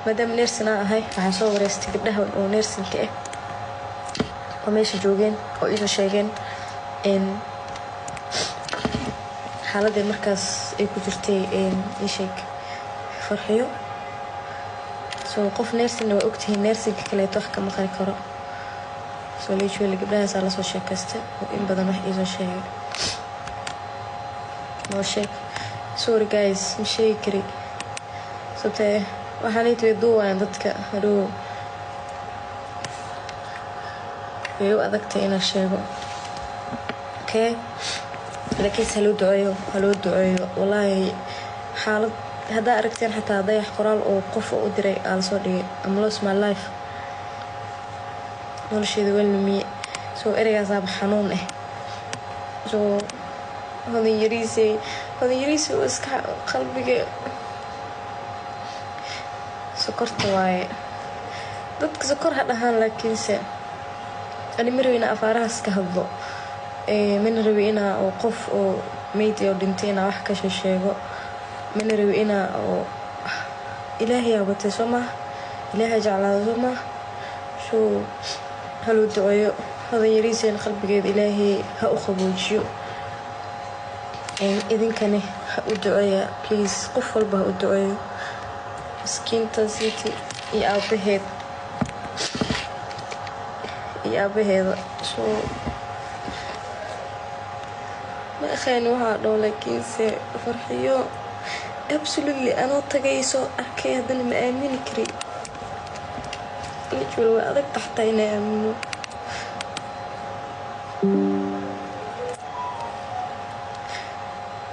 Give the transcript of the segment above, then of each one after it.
مادام نيرسنا هاي waxaan soo wareystay gabdhaha oo neersinka ah oo meesha joogeen oo isu sheegeen in xaaladda markaas ay ku jirtay isheeg farxiyo soo qof neersin oo ogtahay neersinka kale wax ka maqan karo soo leeyahay gabdhahaas la soo sheekaystay oo in badan wax isu sheegay no sheeg sorry guys mishey kari sabtay waxaan intuu duwaan dadka hadoo way adagtay inaan sheego okay laakiin haloo duceeyo wallahi xaalad hada aragteen xataa dayax qoraal oo qof u diray aan soo dhigay I'm lost my life nolosheeda walmi soo ereygaas aab xanuun ah soo هذا يريسي واسكع قلبي سكرت واي ضدك سكر هذا لكن سه أنا مروينا أفارها سكهبو من روينا وقف أو ميديا ودنتينا وحكش الشيء من روينا أو إلهي أبو تسمع إلهي جعل زمع شو هلو الدعاء هذا يريسي قلبي إلهي هأخبوجيو إذن كان الدعاء بليز قفل به الدعاء مسكين تنسيتي يا بهذا شو ما خانوها لو لكن فرحيو absolutely أنا تجيسو أكيد أنا مأمن كري ليش أدك تحتينا أمنو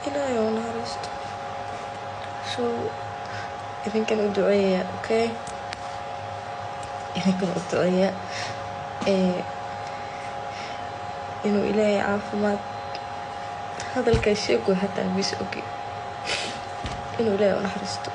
إلى يوم هرست شو إذا كانوا دعية أوكي إذا كانوا دعية إنه إلهي عافمات هذا الكشيك وحتى بيس أوكي إنه إلهي ونحرسته